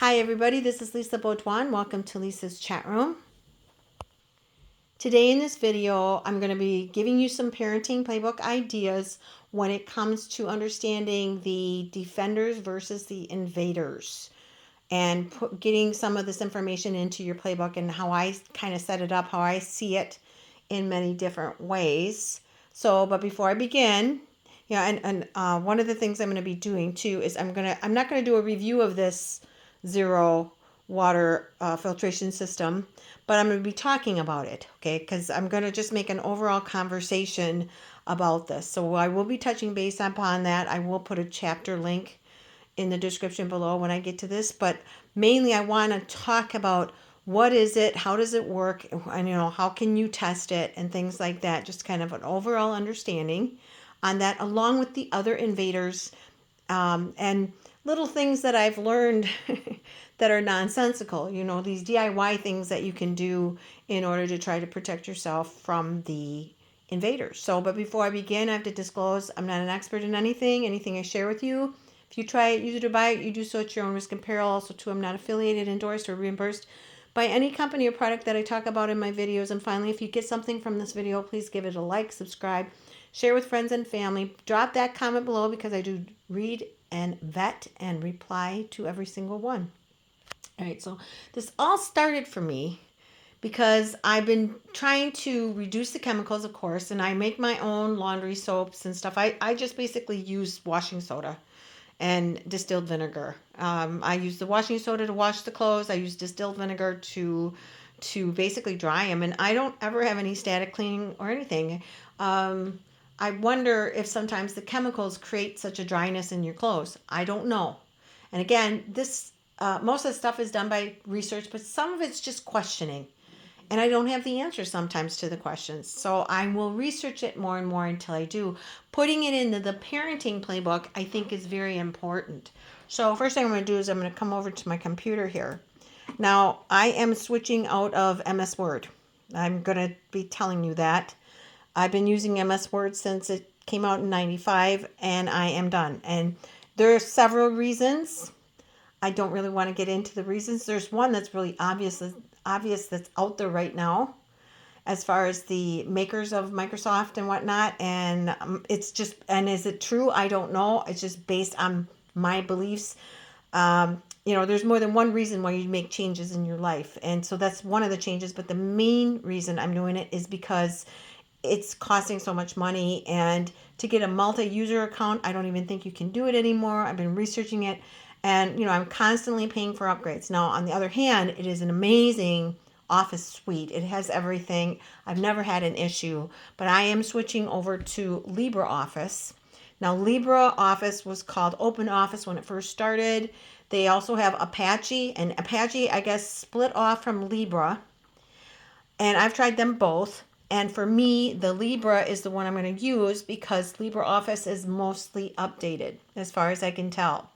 Hi everybody, this is Lisa Baudouin. Welcome to Lisa's chat room. Today in this video, I'm going to be giving you some parenting playbook ideas when it comes to understanding the defenders versus the invaders and getting some of this information into your playbook and how I kind of set it up, how I see it in many different ways. But before I begin, one of the things I'm going to be doing too is I'm not going to do a review of this zero water filtration system, but I'm going to be talking about it, okay? Because I'm going to just make an overall conversation about this. So I will be touching base upon that. I will put a chapter link in the description below when I get to this, but mainly I want to talk about what is it, how does it work, and how can you test it and things like that. Just kind of an overall understanding on that, along with the other invaders and little things that I've learned that are nonsensical, these DIY things that you can do in order to try to protect yourself from the invaders. But before I begin, I have to disclose I'm not an expert in anything I share with you. If you try it, use it or buy it, you do so at your own risk and peril. Also, too, I'm not affiliated, endorsed, or reimbursed by any company or product that I talk about in my videos. And finally, if you get something from this video, please give it a like, subscribe, share with friends and family. Drop that comment below because I do read and vet and reply to every single one. All right, so this all started for me because I've been trying to reduce the chemicals, of course, and I make my own laundry soaps and stuff. I just basically use washing soda and distilled vinegar. I use the washing soda to wash the clothes. I use distilled vinegar to basically dry them, and I don't ever have any static cleaning or anything. I wonder if sometimes the chemicals create such a dryness in your clothes. I don't know. And again, this most of the stuff is done by research, but some of it's just questioning. And I don't have the answer sometimes to the questions. So I will research it more and more until I do. Putting it into the parenting playbook, I think, is very important. So first thing I'm going to do is I'm going to come over to my computer here. Now, I am switching out of MS Word. I'm going to be telling you that. I've been using MS Word since it came out in 95, and I am done. And there are several reasons. I don't really want to get into the reasons. There's one that's really obvious that's out there right now as far as the makers of Microsoft and whatnot. And it's just, and is it true? I don't know. It's just based on my beliefs. There's more than one reason why you make changes in your life. And so that's one of the changes. But the main reason I'm doing it is because it's costing so much money. And to get a multi-user account, I don't even think you can do it anymore. I've been researching it. And, I'm constantly paying for upgrades. Now, on the other hand, it is an amazing Office suite. It has everything. I've never had an issue. But I am switching over to LibreOffice. Now, LibreOffice was called OpenOffice when it first started. They also have Apache. And Apache, I guess, split off from Libra. And I've tried them both. And for me, the Libra is the one I'm going to use because LibreOffice is mostly updated, as far as I can tell.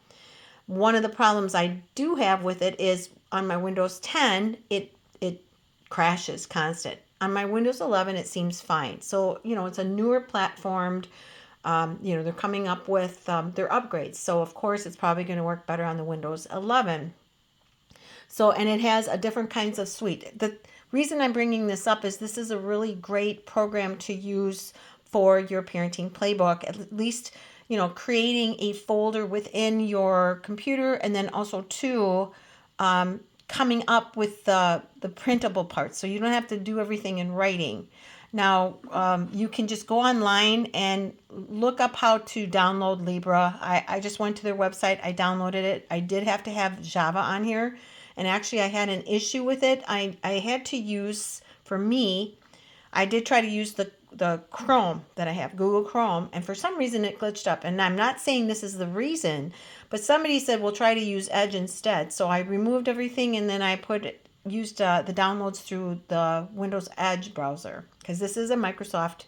One of the problems I do have with it is on my Windows 10, it crashes constant. On my Windows 11, it seems fine. So, it's a newer platform. They're coming up with their upgrades. So, of course, it's probably going to work better on the Windows 11. So, and it has a different kinds of suite. The reason I'm bringing this up is this is a really great program to use for your parenting playbook, at least creating a folder within your computer, and then also coming up with the printable parts, so you don't have to do everything in writing. Now, you can just go online and look up how to download Libra. I just went to their website. I downloaded it. I did have to have Java on here, and actually I had an issue with it. I had to use, for me, I did try to use the Chrome that I have, Google Chrome, and for some reason it glitched up. And I'm not saying this is the reason, but somebody said, well, try to use Edge instead. So I removed everything, and then I used the downloads through the Windows Edge browser, because this is a Microsoft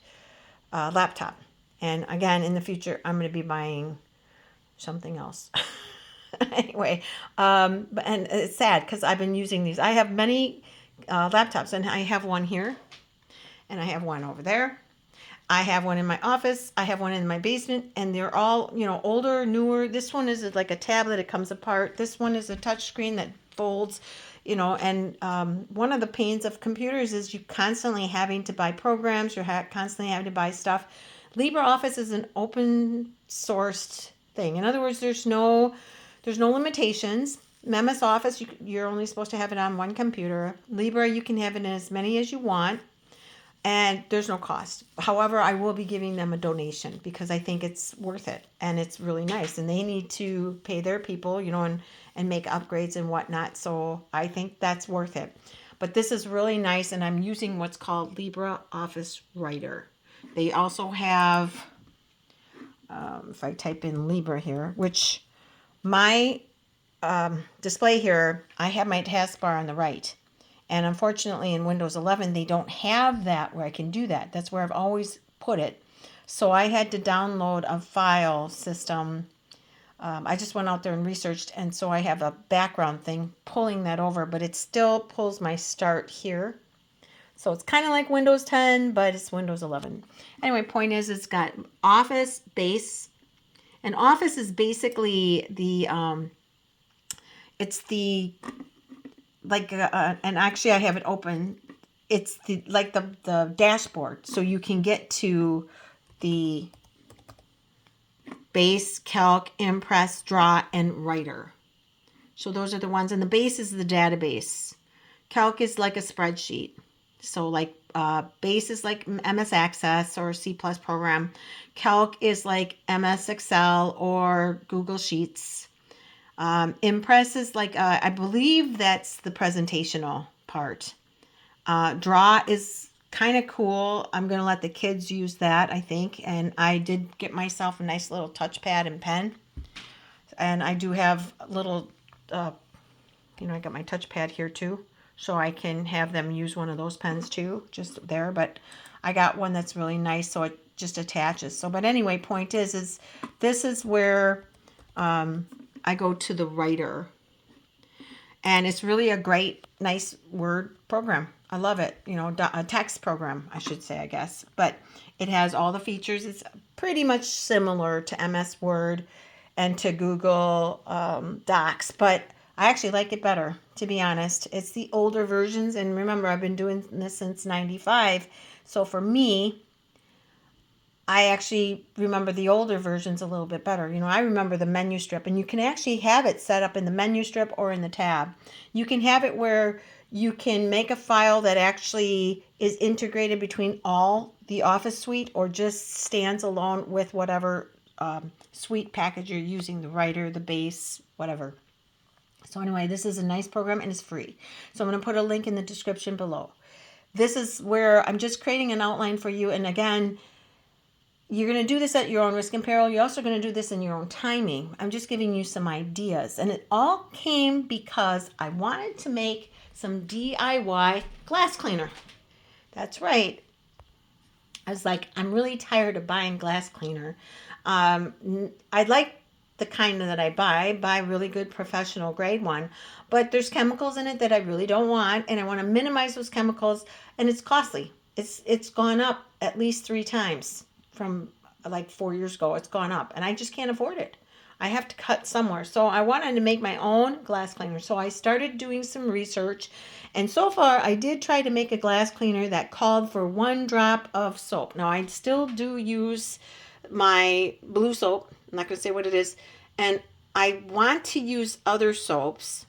laptop. And again, in the future, I'm going to be buying something else. Anyway, and it's sad because I've been using these. I have many laptops, and I have one here. And I have one over there. I have one in my office. I have one in my basement, and they're all, older, newer. This one is like a tablet. It comes apart. This one is a touch screen that folds, and one of the pains of computers is you constantly having to buy programs. You're constantly having to buy stuff. LibreOffice is an open sourced thing. In other words, there's no limitations. MS Office, you're only supposed to have it on one computer. Libre, you can have it in as many as you want, and there's no cost. However, I will be giving them a donation because I think it's worth it, and it's really nice, and they need to pay their people, and make upgrades and whatnot, so I think that's worth it. But this is really nice, and I'm using what's called LibreOffice Writer. They also have, if I type in Libre here, which my display here, I have my taskbar on the right. And unfortunately in Windows 11, they don't have that where I can do that. That's where I've always put it. So I had to download a file system. I just went out there and researched, and so I have a background thing pulling that over, but it still pulls my start here. So it's kind of like Windows 10, but it's Windows 11. Anyway, point is, it's got Office, Base, and Office is basically the, it's the, like, and actually I have it open. It's the dashboard, so you can get to the Base, Calc, Impress, Draw, and Writer. So those are the ones, and the Base is the database. Calc is like a spreadsheet. So like Base is like MS Access or C+ program. Calc is like MS Excel or Google Sheets. Impress is like, I believe that's the presentational part. Draw is kind of cool. I'm going to let the kids use that, I think. And I did get myself a nice little touchpad and pen. And I do have a little, I got my touchpad here too. So I can have them use one of those pens too, just there. But I got one that's really nice, so it just attaches. So, but anyway, point is this is where I go to the writer. And it's really a great, nice word program. I love it. A text program, I should say, I guess. But it has all the features. It's pretty much similar to MS Word and to Google Docs. But I actually like it better, to be honest. It's the older versions. And remember, I've been doing this since 95. So for me, I actually remember the older versions a little bit better. I remember the menu strip, and you can actually have it set up in the menu strip or in the tab. You can have it where you can make a file that actually is integrated between all the Office suite or just stands alone with whatever suite package you're using, the Writer, the Base, whatever. So anyway, this is a nice program and it's free. So I'm going to put a link in the description below. This is where I'm just creating an outline for you. And again, you're going to do this at your own risk and peril. You're also going to do this in your own timing. I'm just giving you some ideas. And it all came because I wanted to make some DIY glass cleaner. That's right. I was like, I'm really tired of buying glass cleaner. I'd like the kind that I buy really good professional grade one, but there's chemicals in it that I really don't want, and I want to minimize those chemicals, and it's costly. It's gone up at least 3 times from like 4 years ago. It's gone up, and I just can't afford it. I have to cut somewhere. So I wanted to make my own glass cleaner. So I started doing some research, and so far I did try to make a glass cleaner that called for 1 drop of soap. Now I still do use my blue soap. I'm not going to say what it is. And I want to use other soaps.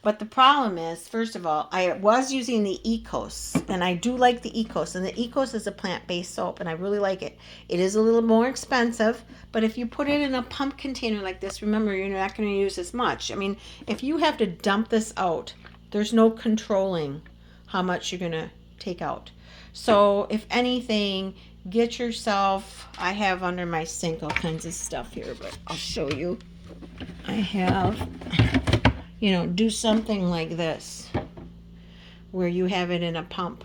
But the problem is, first of all, I was using the Ecos. And I do like the Ecos. And the Ecos is a plant-based soap. And I really like it. It is a little more expensive. But if you put it in a pump container like this, remember, you're not going to use as much. I mean, if you have to dump this out, there's no controlling how much you're going to take out. So if anything, get yourself, I have under my sink all kinds of stuff here, but I'll show you. I have, do something like this where you have it in a pump.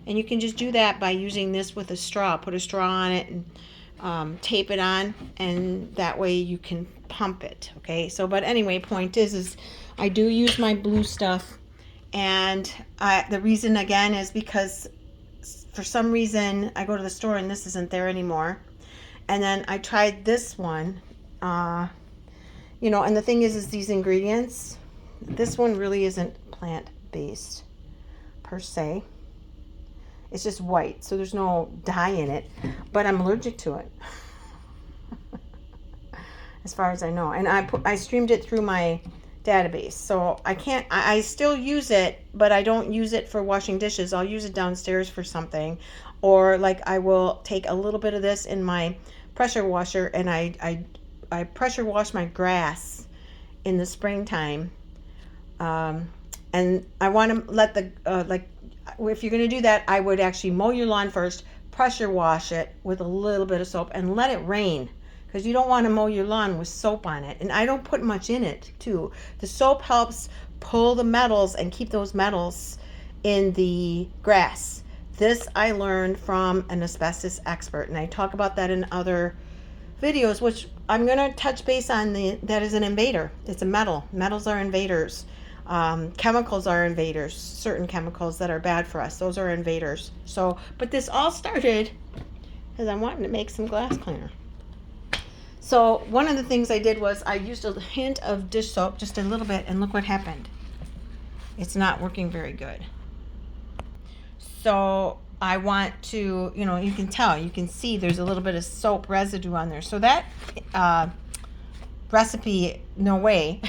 And you can just do that by using this with a straw. Put a straw on it and tape it on, and that way you can pump it. Okay, so but anyway, point is I do use my blue stuff, and the reason again is because for some reason I go to the store and this isn't there anymore. And then I tried this one, and the thing is these ingredients, this one really isn't plant-based per se. It's just white, so there's no dye in it, but I'm allergic to it. As far as I know. And I streamed it through my database, so I still use it, but I don't use it for washing dishes. I'll use it downstairs for something, or like I will take a little bit of this in my pressure washer, and I pressure wash my grass in the springtime, and I want to let the if you're going to do that, I would actually mow your lawn first, pressure wash it with a little bit of soap, and let it rain, because you don't want to mow your lawn with soap on it. And I don't put much in it too. The soap helps pull the metals and keep those metals in the grass. This I learned from an asbestos expert, and I talk about that in other videos, which I'm going to touch base on. That is an invader. It's a metal. Metals are invaders. Chemicals are invaders. Certain chemicals that are bad for us, those are invaders. So, but this all started because I wanted to make some glass cleaner. So one of the things I did was I used a hint of dish soap, just a little bit, and look what happened. It's not working very good. So I want to, you can see there's a little bit of soap residue on there. So that recipe, no way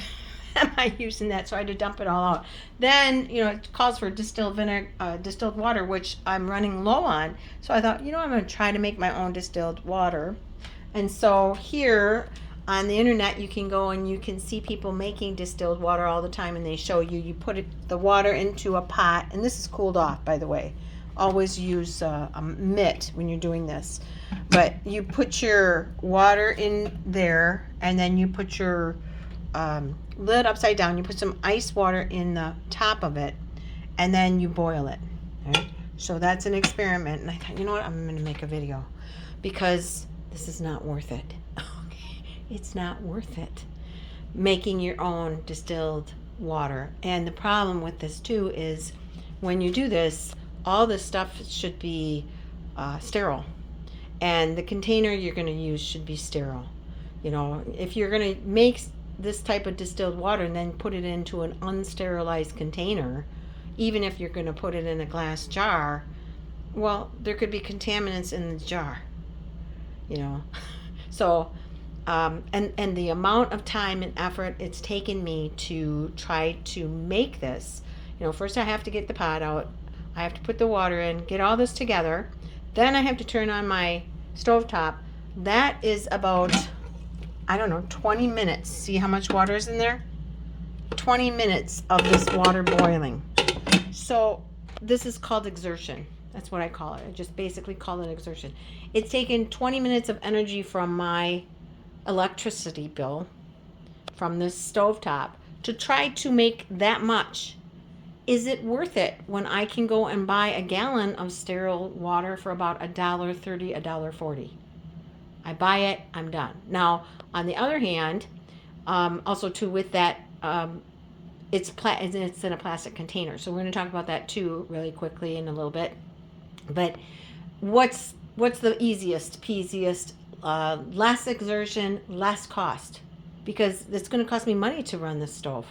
am I using that. So I had to dump it all out. Then, it calls for distilled water, which I'm running low on. So I thought, I'm going to try to make my own distilled water. And so here on the internet, you can go and you can see people making distilled water all the time, and they show you put the water into a pot, and this is cooled off, by the way. Always use a mitt when you're doing this. But you put your water in there, and then you put your lid upside down. You put some ice water in the top of it, and then you boil it. Okay? So that's an experiment. And I thought, you know what? I'm going to make a video, because this is not worth it. Okay? It's not worth it. Making your own distilled water. And the problem with this too is when you do this, all this stuff should be sterile. And the container you're going to use should be sterile. If you're going to make this type of distilled water and then put it into an unsterilized container, even if you're going to put it in a glass jar, well, there could be contaminants in the jar. So and the amount of time and effort it's taken me to try to make this, first I have to get the pot out, I have to put the water in, get all this together, then I have to turn on my stovetop. That is about 20 minutes. See how much water is in there? 20 minutes of this water boiling. So this is called exertion. That's what I call it. I just basically call it exertion. It's taken 20 minutes of energy from my electricity bill from this stovetop to try to make that much. Is it worth it when I can go and buy a gallon of sterile water for about $1.30, $1.40? I buy it, I'm done. Now, on the other hand, also too with that, it's in a plastic container. So we're going to talk about that too really quickly in a little bit. But what's the easiest, peasiest, less exertion, less cost? Because it's going to cost me money to run this stove.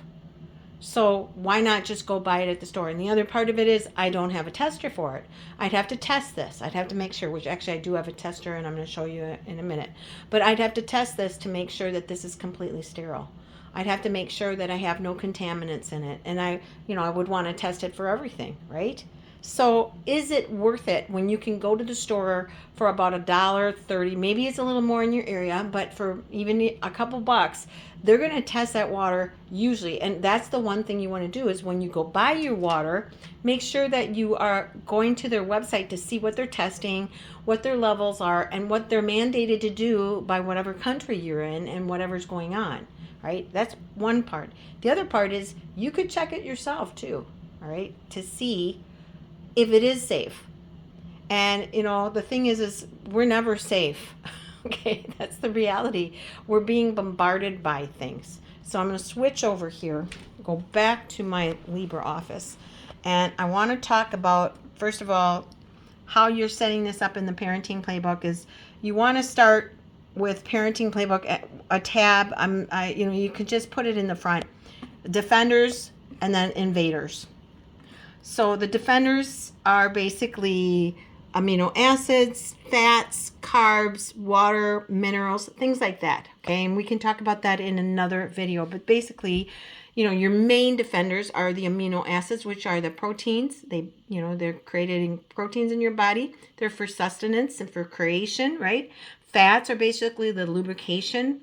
So why not just go buy it at the store? And the other part of it is I don't have a tester for it. I'd have to test this. I'd have to make sure, which actually I do have a tester, and I'm going to show you in a minute. But I'd have to test this to make sure that this is completely sterile. I'd have to make sure that I have no contaminants in it. And I would want to test it for everything, right? So is it worth it when you can go to the store for about $1.30? Maybe it's a little more in your area, but for even a couple bucks, they're going to test that water usually. And that's the one thing you want to do is when you go buy your water, make sure that you are going to their website to see what they're testing, what their levels are, and what they're mandated to do by whatever country you're in and whatever's going on, right? That's one part. The other part is you could check it yourself too, all right, to see if it is safe. And the thing is we're never safe. Okay, that's the reality. We're being bombarded by things. So I'm going to switch over here, go back to my LibreOffice, and I want to talk about, first of all, how you're setting this up in the Parenting Playbook is you want to start with Parenting Playbook, a tab. You could just put it in the front. Defenders and then Invaders. So the defenders are basically amino acids, fats, carbs, water, minerals, things like that. Okay, and we can talk about that in another video. But basically, your main defenders are the amino acids, which are the proteins. They're creating proteins in your body. They're for sustenance and for creation, right? Fats are basically the lubrication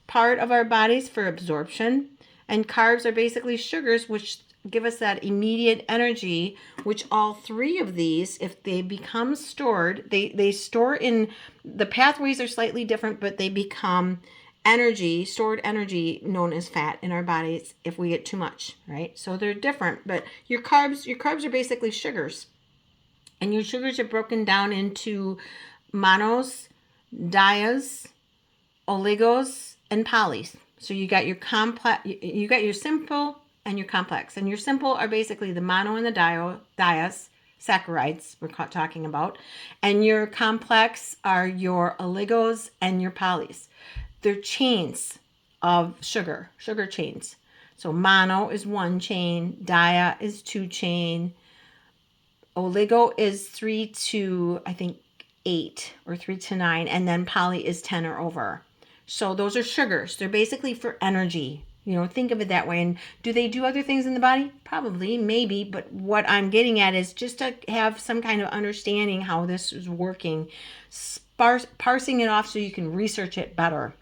part of our bodies for absorption. And carbs are basically sugars, which give us that immediate energy, which all three of these, if they become stored, they store in, the pathways are slightly different, but they become stored energy known as fat in our bodies if we get too much, right? So they're different, but your carbs are basically sugars. And your sugars are broken down into monos, dias, oligos, and polys. So you got your complex, you got your simple and your complex. And your simple are basically the mono and the dias, saccharides we're talking about. And your complex are your oligos and your polys. They're chains of sugar chains. So mono is 1 chain, dia is 2 chain, oligo is 3 to, I think, 8 or 3 to 9, and then poly is 10 or over. So those are sugars. They're basically for energy. Think of it that way. And do they do other things in the body? Probably, maybe. But what I'm getting at is just to have some kind of understanding how this is working, parsing it off so you can research it better.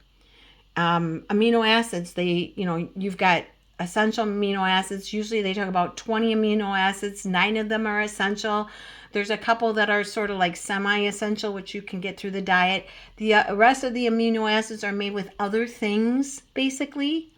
Amino acids, you've got essential amino acids. Usually they talk about 20 amino acids. 9 of them are essential. There's a couple that are sort of like semi-essential, which you can get through the diet. The rest of the amino acids are made with other things, basically.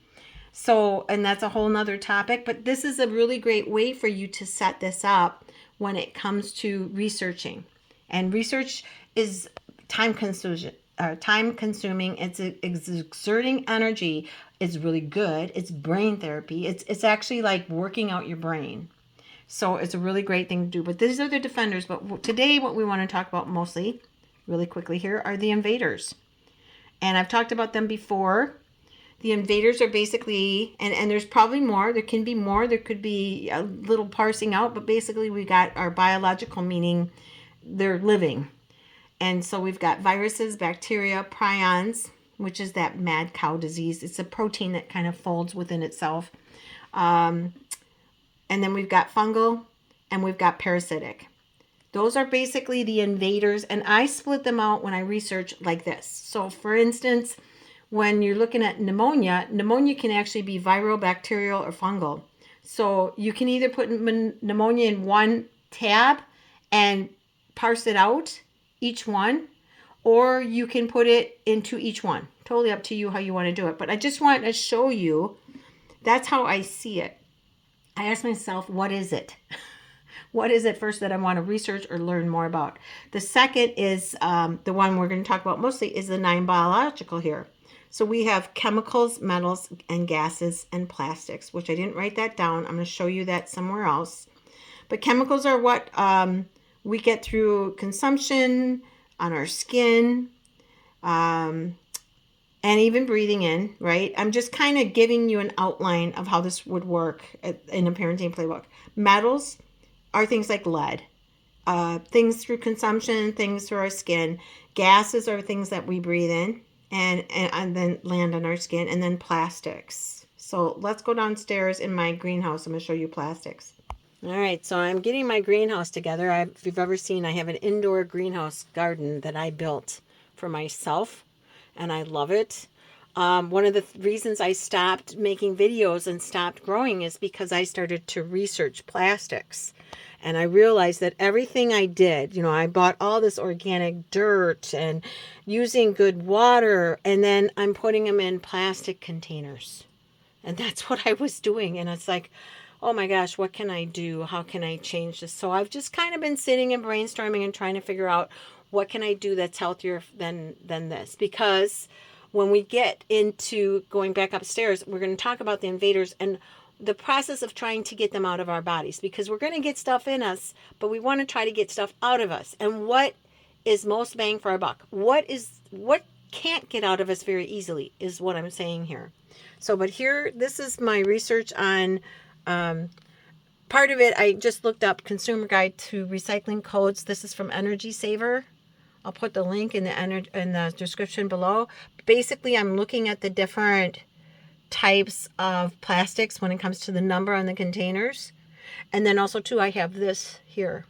So, and that's a whole nother topic. But this is a really great way for you to set this up when it comes to researching. And research is time consuming. It's exerting energy. It's really good. It's brain therapy. It's actually like working out your brain. So it's a really great thing to do. But these are the defenders. But today what we want to talk about mostly, really quickly here, are the invaders. And I've talked about them before. The invaders are basically, and there's probably more. There can be more. There could be a little parsing out. But basically we got our biological meaning. They're living. And so we've got viruses, bacteria, prions, which is that mad cow disease. It's a protein that kind of folds within itself. And then we've got fungal and we've got parasitic. Those are basically the invaders. And I split them out when I research like this. So for instance, when you're looking at pneumonia can actually be viral, bacterial, or fungal. So you can either put pneumonia in one tab and parse it out, each one, or you can put it into each one. Totally up to you how you want to do it. But I just want to show you, that's how I see it. I ask myself, what is it? What is it first that I want to research or learn more about? The second is the one we're going to talk about mostly is the 9 biological here. So we have chemicals, metals, and gases, and plastics, which I didn't write that down. I'm going to show you that somewhere else. But chemicals are what we get through consumption, on our skin, and even breathing in, right? I'm just kind of giving you an outline of how this would work in a parenting playbook. Metals are things like lead, things through consumption, things through our skin. Gases are things that we breathe in and then land on our skin, and then plastics. So let's go downstairs in my greenhouse. I'm going to show you plastics. All right, so I'm getting my greenhouse together. If you've ever seen, I have an indoor greenhouse garden that I built for myself, and I love it. One of the reasons I stopped making videos and stopped growing is because I started to research plastics. And I realized that everything I did, I bought all this organic dirt and using good water, and then I'm putting them in plastic containers. And that's what I was doing. And it's like, oh my gosh, what can I do? How can I change this? So I've just kind of been sitting and brainstorming and trying to figure out what can I do that's healthier than this. Because when we get into going back upstairs, we're going to talk about the invaders and the process of trying to get them out of our bodies, because we're going to get stuff in us, but we want to try to get stuff out of us. And what is most bang for our buck? What can't get out of us very easily is what I'm saying here. So, but here, this is my research on part of it. I just looked up Consumer Guide to Recycling Codes. This is from Energy Saver. I'll put the link in the description below. Basically, I'm looking at the different types of plastics when it comes to the number on the containers. And then also too, I have this here.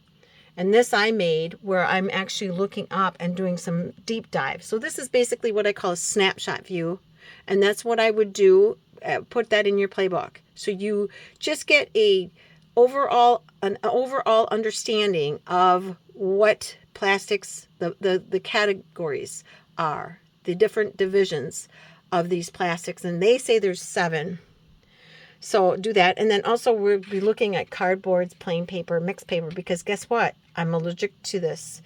And this I made where I'm actually looking up and doing some deep dive. So this is basically what I call a snapshot view. And that's what I would do. Put that in your playbook. So you just get an overall understanding of what plastics, the categories are, the different divisions of these plastics. And they say there's 7. So do that. And then also we'll be looking at cardboards, plain paper, mixed paper, because guess what? I'm allergic to this.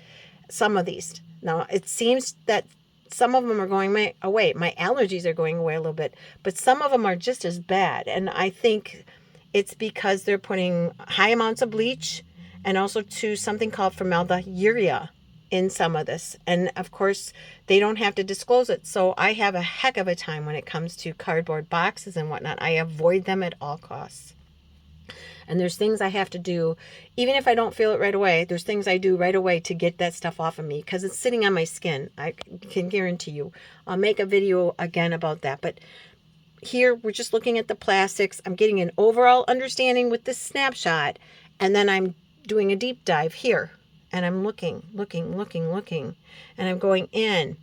Some of these. Now, it seems that some of them are going away. My allergies are going away a little bit, but some of them are just as bad. And I think it's because they're putting high amounts of bleach and also to something called formaldehyde in some of this. And of course, they don't have to disclose it. So I have a heck of a time when it comes to cardboard boxes and whatnot. I avoid them at all costs. And there's things I have to do, even if I don't feel it right away, there's things I do right away to get that stuff off of me because it's sitting on my skin. I can guarantee you. I'll make a video again about that. But here we're just looking at the plastics. I'm getting an overall understanding with this snapshot. And then I'm doing a deep dive here. And I'm looking. And I'm going in.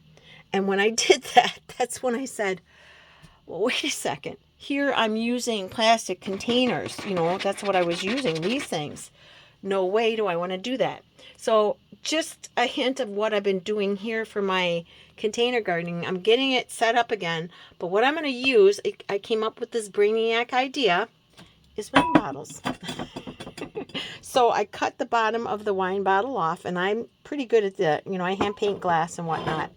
And when I did that, that's when I said, well, wait a second. Here I'm using plastic containers. You know, that's what I was using, these things. No way do I want to do that. So just a hint of what I've been doing here for my container gardening. I'm getting it set up again. But what I'm going to use, I came up with this brainiac idea, is wine bottles. So I cut the bottom of the wine bottle off, and I'm pretty good at that. You know, I hand paint glass and whatnot.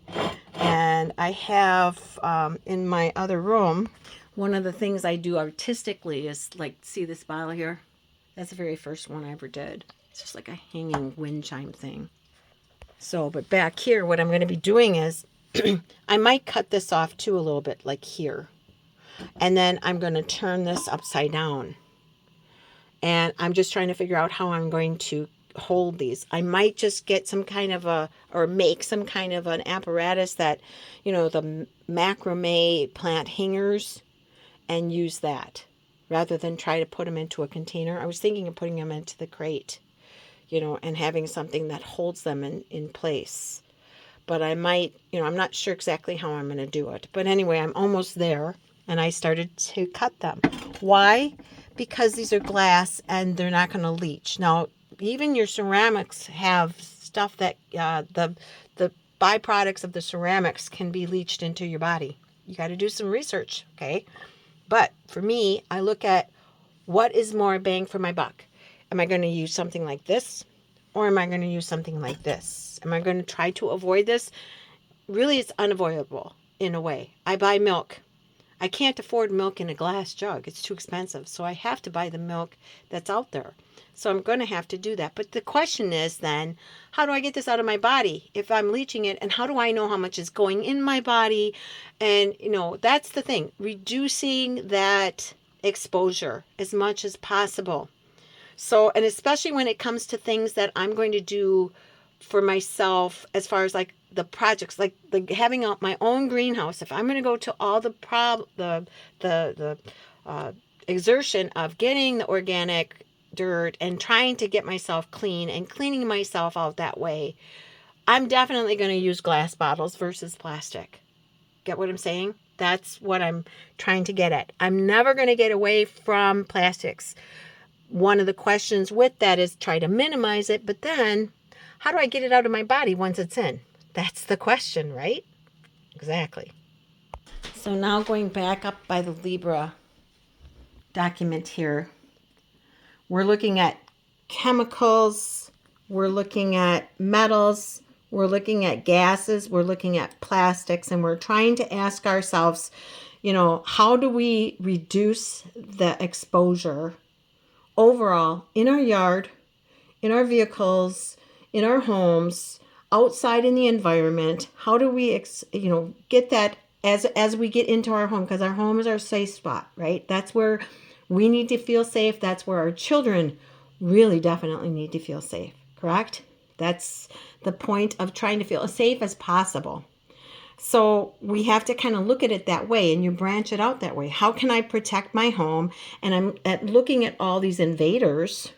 And I have in my other room, one of the things I do artistically is like, see this bottle here? That's the very first one I ever did. It's just like a hanging wind chime thing. So, but back here, what I'm going to be doing is I might cut this off too a little bit, like here. And then I'm going to turn this upside down. And I'm just trying to figure out how I'm going to hold these. I might just get some kind of or make some kind of an apparatus that, you know, the macrame plant hangers, and use that rather than try to put them into a container. I was thinking of putting them into the crate, you know, and having something that holds them in place. But I might, you know, I'm not sure exactly how I'm going to do it. But anyway, I'm almost there, and I started to cut them. Why? Because these are glass and they're not going to leach. Now, even your ceramics have stuff that the byproducts of the ceramics can be leached into your body. You got to do some research, okay? But for me, I look at what is more bang for my buck. Am I going to use something like this, or am I going to use something like this? Am I going to try to avoid this? Really, it's unavoidable in a way. I buy milk. I can't afford milk in a glass jug. It's too expensive. So I have to buy the milk that's out there. So I'm going to have to do that. But the question is then, how do I get this out of my body if I'm leaching it? And how do I know how much is going in my body? And, you know, that's the thing. Reducing that exposure as much as possible. So, and especially when it comes to things that I'm going to do for myself, as far as like the projects, like having my own greenhouse. If I'm going to go to all the exertion of getting the organic dirt and trying to get myself clean and cleaning myself out that way, I'm definitely going to use glass bottles versus plastic. Get what I'm saying? That's what I'm trying to get at. I'm never going to get away from plastics. One of the questions with that is try to minimize it, but then how do I get it out of my body once it's in? That's the question, right? Exactly. So now going back up by the Libra document here, we're looking at chemicals, we're looking at metals, we're looking at gases, we're looking at plastics, and we're trying to ask ourselves, how do we reduce the exposure overall in our yard, in our vehicles, in our homes, outside in the environment? How do we, get that as we get into our home? Because our home is our safe spot, right? That's where we need to feel safe. That's where our children really definitely need to feel safe, correct? That's the point of trying to feel as safe as possible. So we have to kind of look at it that way, and you branch it out that way. How can I protect my home? And I'm looking at all these invaders.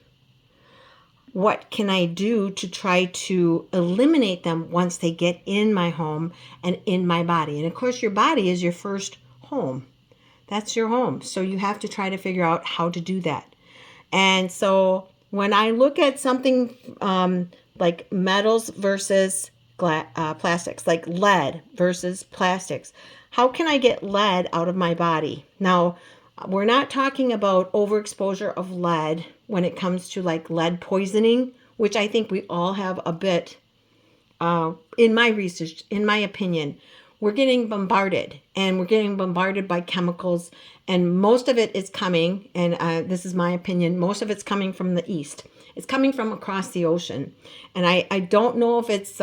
What can I do to try to eliminate them once they get in my home and in my body? And of course, your body is your first home. That's your home. So you have to try to figure out how to do that. And so when I look at something like metals versus plastics, like lead versus plastics, how can I get lead out of my body? Now, we're not talking about overexposure of lead when it comes to like lead poisoning, which I think we all have a bit, in my research, in my opinion. We're getting bombarded, and we're getting bombarded by chemicals, and most of it is coming, and this is my opinion, most of it's coming from the east. It's coming from across the ocean. And I don't know if it's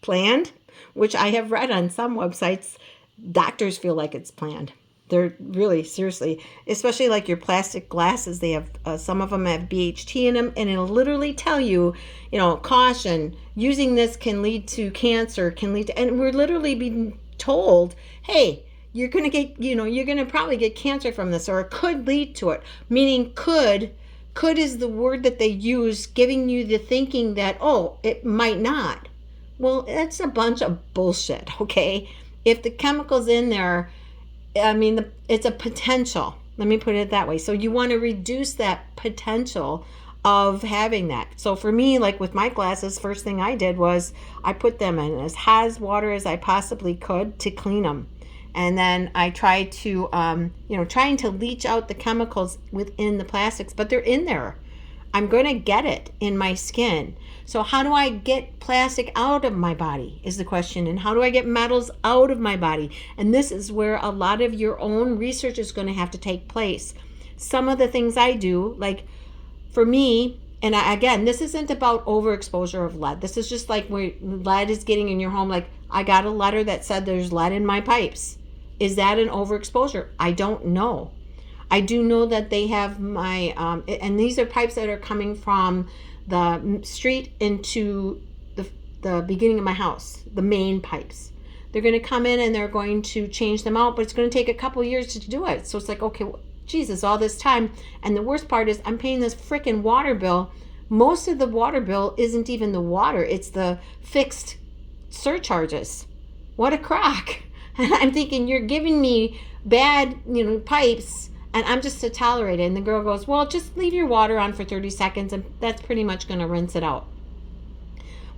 planned, which I have read on some websites. Doctors feel like it's planned. They're really, seriously, especially like your plastic glasses. They have, some of them have BHT in them, and it'll literally tell you, caution, using this can lead to cancer, and we're literally being told, hey, you're going to get, you're going to probably get cancer from this, or it could lead to it. Meaning could is the word that they use, giving you the thinking that, oh, it might not. Well, that's a bunch of bullshit, okay? If the chemicals in there, it's a potential. Let me put it that way. So you want to reduce that potential of having that. So for me, like with my glasses, first thing I did was I put them in as hot as water as I possibly could to clean them. And then I tried to, trying to leach out the chemicals within the plastics, but they're in there. I'm going to get it in my skin. So how do I get plastic out of my body is the question. And how do I get metals out of my body? And this is where a lot of your own research is going to have to take place. Some of the things I do, like for me, and again, this isn't about overexposure of lead. This is just like where lead is getting in your home. Like I got a letter that said there's lead in my pipes. Is that an overexposure? I don't know. I do know that they have my, and these are pipes that are coming from the street into the beginning of my house, the main pipes. They're going to come in and they're going to change them out, but it's going to take a couple years to do it. So it's like, okay, Jesus, all this time. And the worst part is I'm paying this freaking water bill. Most of the water bill isn't even the water. It's the fixed surcharges. What a crock. And I'm thinking, you're giving me bad, pipes, and I'm just to tolerate it. And the girl goes, well, just leave your water on for 30 seconds, and that's pretty much going to rinse it out.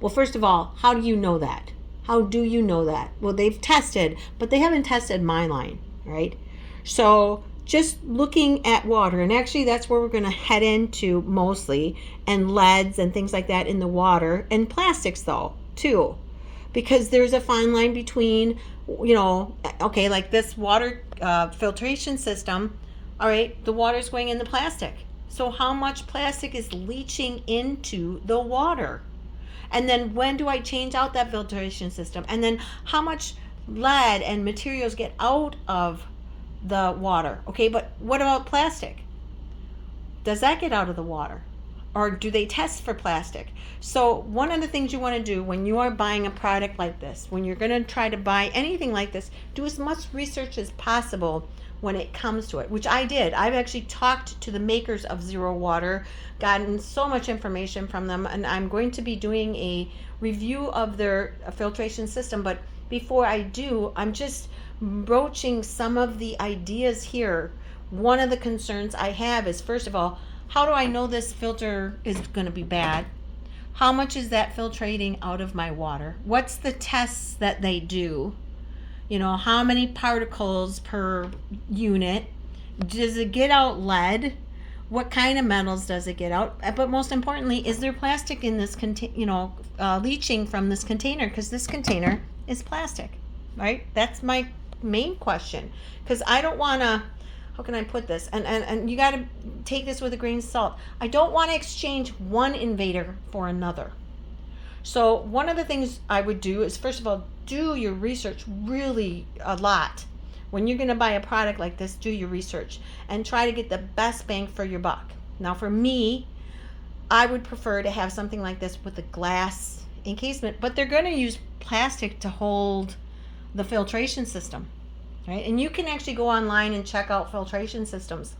Well, first of all, how do you know that? How do you know that? Well, they've tested, but they haven't tested my line, right? So just looking at water, and actually that's where we're going to head into mostly, and leads and things like that in the water, and plastics though, too. Because there's a fine line between, okay, like this water filtration system, all right, the water's going in the plastic. So how much plastic is leaching into the water? And then when do I change out that filtration system? And then how much lead and materials get out of the water? Okay, but what about plastic? Does that get out of the water? Or do they test for plastic? So one of the things you want to do when you are buying a product like this, when you're going to try to buy anything like this, do as much research as possible when it comes to it, which I did. I've actually talked to the makers of Zero Water, gotten so much information from them, and I'm going to be doing a review of their filtration system. But before I do, I'm just broaching some of the ideas here. One of the concerns I have is, first of all, how do I know this filter is going to be bad? How much is that filtrating out of my water? What's the tests that they do? How many particles per unit? Does it get out lead? What kind of metals does it get out? But most importantly, is there plastic in this leaching from this container? Because this container is plastic, right? That's my main question, because I don't want to, how can I put this? And you got to take this with a grain of salt. I don't want to exchange one invader for another. So one of the things I would do is, first of all, do your research really a lot. When you're going to buy a product like this, do your research and try to get the best bang for your buck. Now for me, I would prefer to have something like this with a glass encasement, but they're going to use plastic to hold the filtration system, right? And you can actually go online and check out filtration systems.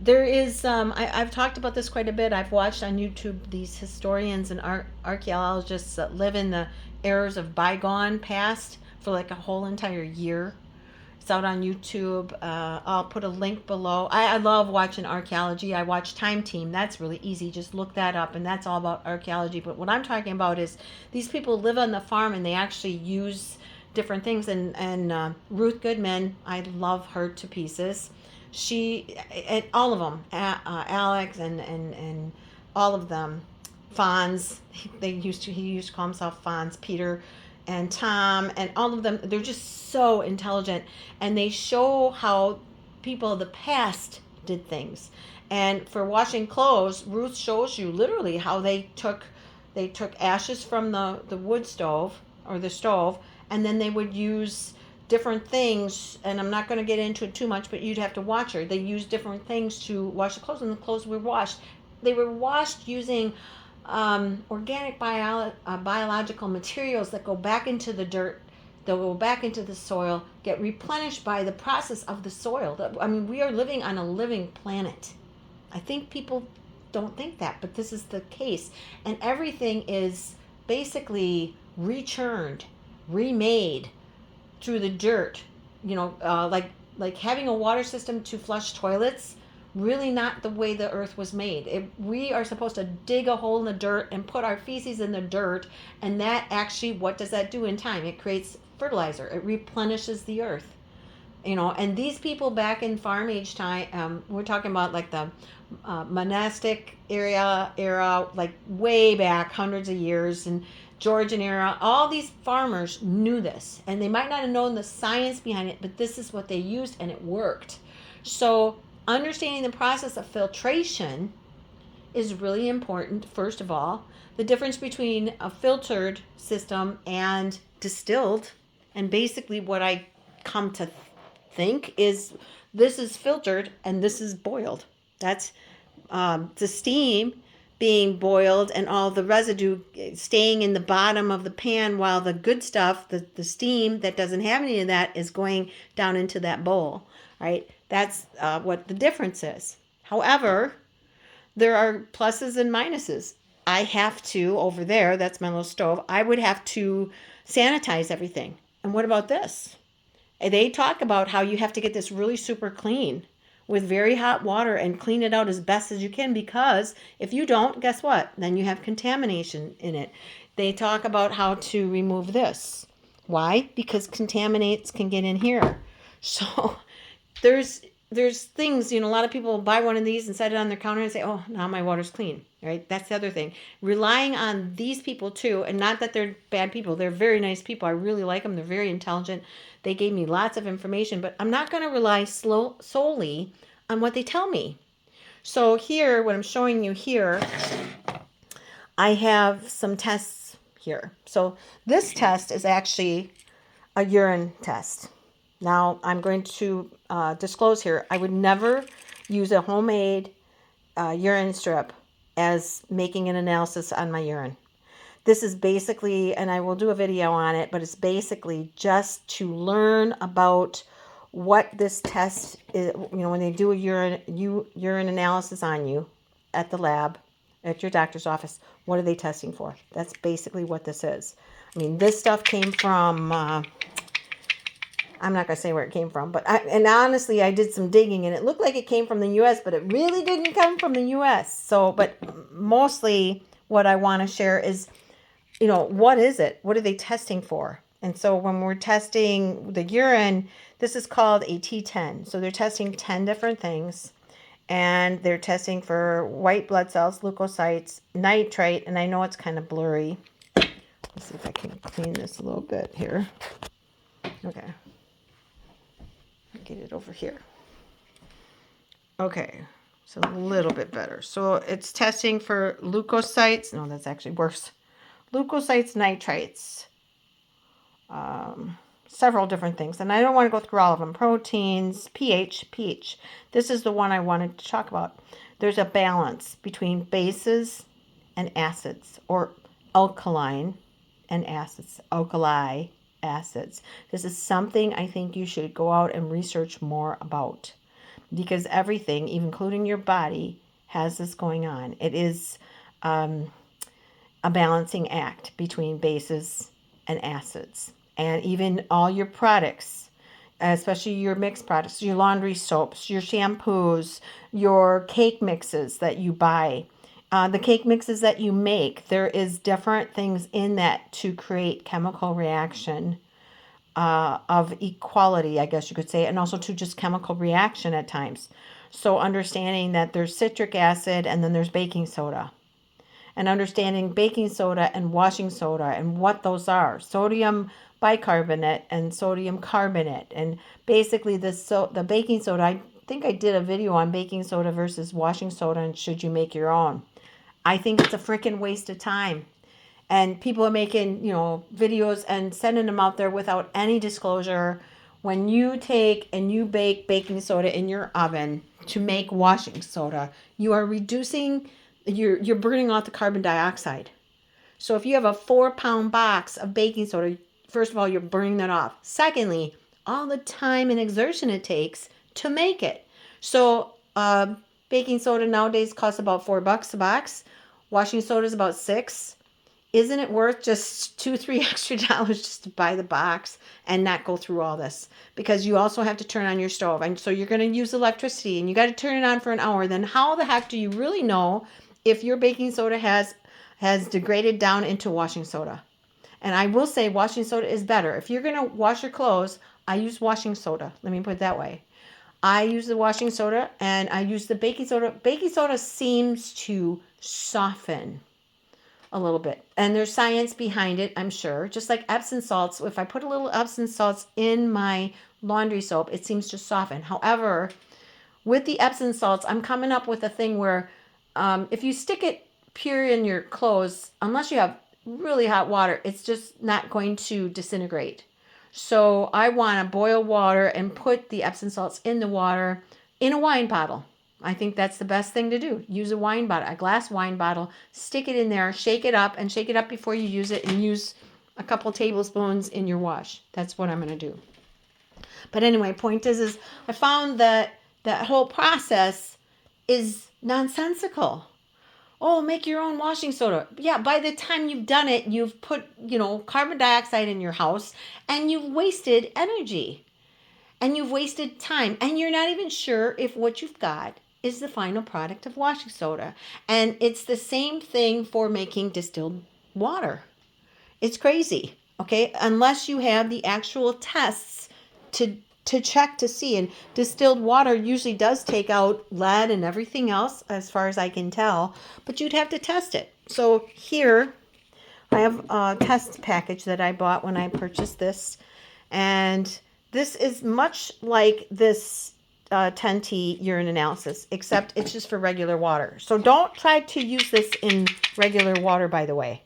There is, I've talked about this quite a bit. I've watched on YouTube these historians and archaeologists that live in the eras of bygone past for like a whole entire year. It's out on YouTube. I'll put a link below. I love watching archaeology. I watch Time Team. That's really easy. Just look that up, and that's all about archaeology. But what I'm talking about is these people live on the farm, and they actually use different things. And Ruth Goodman, I love her to pieces. She, and all of them, Alex and all of them, Fonz, he used to call himself Fonz, Peter and Tom, and all of them, they're just so intelligent, and they show how people of the past did things. And for washing clothes, Ruth shows you literally how they took ashes from the wood stove or the stove, and then they would use different things, and I'm not going to get into it too much, but you'd have to watch her. They used different things to wash the clothes, and the clothes were washed. They were washed using organic biological materials that go back into the dirt, they'll go back into the soil, get replenished by the process of the soil. I mean, we are living on a living planet. I think people don't think that, but this is the case. And everything is basically rechurned, remade through the dirt. You know, like having a water system to flush toilets, really not the way the earth was made. We are supposed to dig a hole in the dirt and put our feces in the dirt, and that actually, what does that do in time? It creates fertilizer. It replenishes the earth. You know, and these people back in farm age time, we're talking about like the monastic era, like way back hundreds of years, and Georgian era, all these farmers knew this, and they might not have known the science behind it, but this is what they used, and it worked. So understanding the process of filtration is really important. First of all, the difference between a filtered system and distilled, and basically what I come to think is this is filtered and this is boiled. That's the steam being boiled and all the residue staying in the bottom of the pan, while the good stuff, the steam that doesn't have any of that, is going down into that bowl, right? That's what the difference is. However, there are pluses and minuses. I have to, over there, that's my little stove, I would have to sanitize everything. And what about this? They talk about how you have to get this really super clean with very hot water and clean it out as best as you can, because if you don't, guess what? Then you have contamination in it. They talk about how to remove this. Why? Because contaminants can get in here. So there's things, you know, a lot of people buy one of these and set it on their counter and say, oh, now my water's clean, right? That's the other thing. Relying on these people too, and not that they're bad people. They're very nice people. I really like them. They're very intelligent. They gave me lots of information, but I'm not going to rely solely on what they tell me. So here, what I'm showing you here, I have some tests here. So this test is actually a urine test. Now, I'm going to disclose here, I would never use a homemade urine strip as making an analysis on my urine. This is basically, and I will do a video on it, but it's basically just to learn about what this test is. You know, when they do a urine analysis on you at the lab, at your doctor's office, what are they testing for? That's basically what this is. I mean, this stuff came from, I'm not going to say where it came from, but and honestly, I did some digging, and it looked like it came from the U.S., but it really didn't come from the U.S. So, but mostly what I want to share is, you know, what is it? What are they testing for? And so when we're testing the urine, this is called a T10. So they're testing 10 different things, and they're testing for white blood cells, leukocytes, nitrite, and I know it's kind of blurry. Let's see if I can clean this a little bit here. Okay. get it over here. Okay, it's a little bit better. So it's testing for leukocytes. No, that's actually worse. Leukocytes, nitrates, several different things. And I don't want to go through all of them. Proteins, pH. This is the one I wanted to talk about. There's a balance between bases and acids, or alkaline and acids, alkali acids. This is something I think you should go out and research more about, because everything, including your body, has this going on. It is a balancing act between bases and acids. And even all your products, especially your mixed products, your laundry soaps, your shampoos, your cake mixes that you buy, the cake mixes that you make, there is different things in that to create chemical reaction of equality, I guess you could say, and also to just chemical reaction at times. So understanding that there's citric acid and then there's baking soda. And understanding baking soda and washing soda and what those are. Sodium bicarbonate and sodium carbonate. And basically the baking soda, I think I did a video on baking soda versus washing soda and should you make your own. I think it's a freaking waste of time. And people are making, videos and sending them out there without any disclosure. When you take and you bake baking soda in your oven to make washing soda, you are reducing, you're burning off the carbon dioxide. So if you have a 4-pound box of baking soda, first of all, you're burning that off. Secondly, all the time and exertion it takes to make it. So baking soda nowadays costs about $4 a box. Washing soda is about $6. Isn't it worth just $2-3 extra just to buy the box and not go through all this? Because you also have to turn on your stove. And so you're going to use electricity and you got to turn it on for an hour. Then how the heck do you really know if your baking soda has degraded down into washing soda? And I will say washing soda is better. If you're going to wash your clothes, I use washing soda. Let me put it that way. I use the washing soda and I use the baking soda. Baking soda seems to soften a little bit. And there's science behind it, I'm sure. Just like Epsom salts, if I put a little Epsom salts in my laundry soap, it seems to soften. However, with the Epsom salts, I'm coming up with a thing where if you stick it pure in your clothes, unless you have really hot water, it's just not going to disintegrate. So I want to boil water and put the Epsom salts in the water in a wine bottle. I think that's the best thing to do. Use a wine bottle, a glass wine bottle, stick it in there, shake it up before you use it, and use a couple tablespoons in your wash. That's what I'm going to do. But anyway, point is I found that that whole process is nonsensical. Oh, make your own washing soda. Yeah, by the time you've done it, you've put, carbon dioxide in your house and you've wasted energy and you've wasted time and you're not even sure if what you've got is the final product of washing soda. And it's the same thing for making distilled water. It's crazy, okay? Unless you have the actual tests to check to see. And distilled water usually does take out lead and everything else, as far as I can tell, but you'd have to test it. So here I have a test package that I bought when I purchased this. And this is much like this 10T urine analysis, except it's just for regular water. So don't try to use this in regular water, by the way.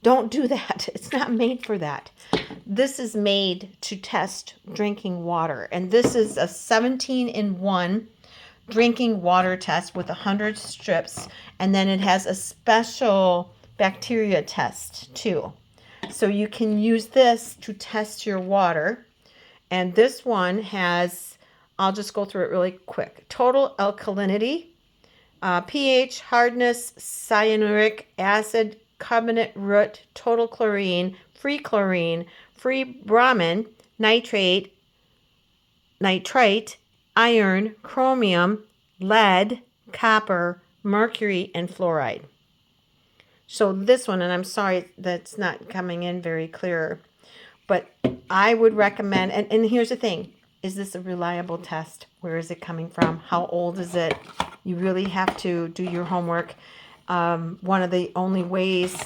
Don't do that. It's not made for that. This is made to test drinking water. And this is a 17-in-1 drinking water test with 100 strips. And then it has a special bacteria test too. So you can use this to test your water. And this one has, I'll just go through it really quick. Total alkalinity, pH, hardness, cyanuric acid, carbonate root, total chlorine, free bromine, nitrate, iron, chromium, lead, copper, mercury, and fluoride. So this one, and I'm sorry that's not coming in very clear, but I would recommend, and here's the thing, is this a reliable test? Where is it coming from? How old is it? You really have to do your homework. One of the only ways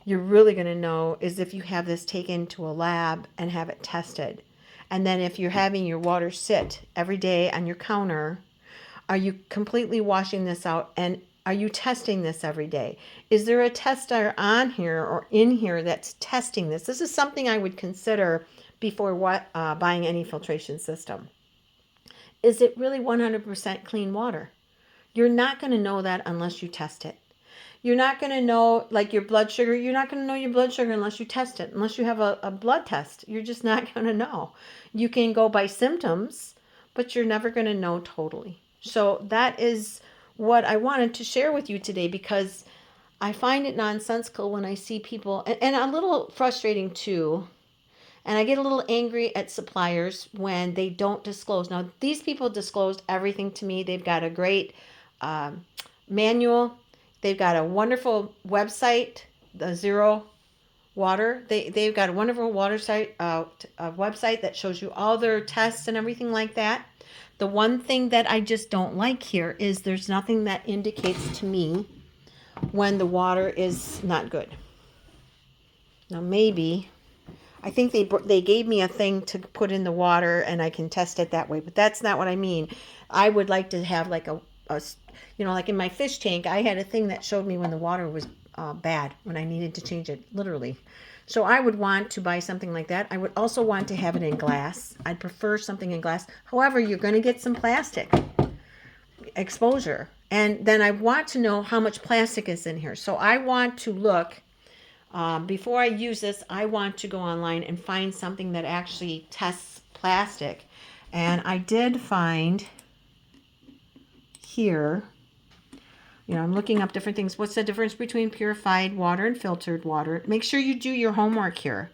you're really going to know is if you have this taken to a lab and have it tested. And then if you're having your water sit every day on your counter, are you completely washing this out? And are you testing this every day? Is there a tester on here or in here that's testing this? This is something I would consider before buying any filtration system. Is it really 100% clean water? You're not going to know that unless you test it. You're not going to know, like your blood sugar, you're not going to know your blood sugar unless you test it, unless you have a blood test. You're just not going to know. You can go by symptoms, but you're never going to know totally. So that is what I wanted to share with you today, because I find it nonsensical when I see people, and a little frustrating too. And I get a little angry at suppliers when they don't disclose. Now, these people disclosed everything to me. They've got a great manual. They've got a wonderful website, the Zero Water. They've got a wonderful water site, a website that shows you all their tests and everything like that. The one thing that I just don't like here is there's nothing that indicates to me when the water is not good. Now, maybe, I think they gave me a thing to put in the water and I can test it that way, but that's not what I mean. I would like to have like a like in my fish tank, I had a thing that showed me when the water was bad, when I needed to change it, literally. So I would want to buy something like that. I would also want to have it in glass. I'd prefer something in glass. However, you're going to get some plastic exposure. And then I want to know how much plastic is in here. So I want to look, before I use this, I want to go online and find something that actually tests plastic. And I did find here, I'm looking up different things. What's the difference between purified water and filtered water? Make sure you do your homework here.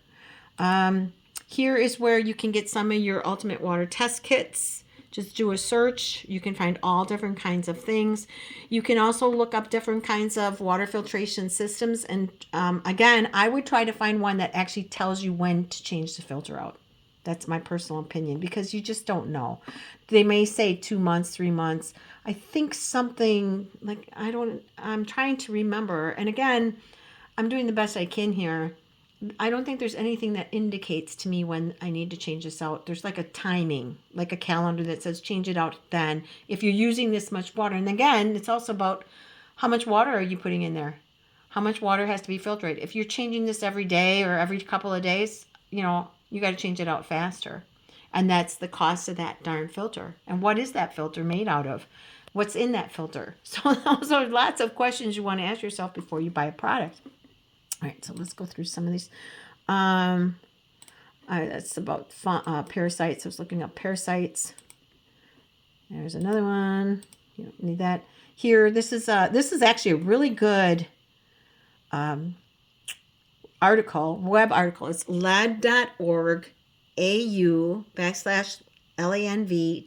Here is where you can get some of your ultimate water test kits. Just do a search. You can find all different kinds of things. You can also look up different kinds of water filtration systems. And again, I would try to find one that actually tells you when to change the filter out. That's my personal opinion, because you just don't know. They may say 2 months, 3 months. I think something like, I'm trying to remember. And again, I'm doing the best I can here. I don't think there's anything that indicates to me when I need to change this out. There's like a timing, like a calendar that says change it out then, if you're using this much water. And again, it's also about how much water are you putting in there? How much water has to be filtered? If you're changing this every day or every couple of days, you got to change it out faster. And that's the cost of that darn filter. And what is that filter made out of? What's in that filter? So those are lots of questions you want to ask yourself before you buy a product. All right, so let's go through some of these. That's about parasites. I was looking up parasites. There's another one. You don't need that. Here, this is actually a really good article, web article. It's lad.org AU/LANV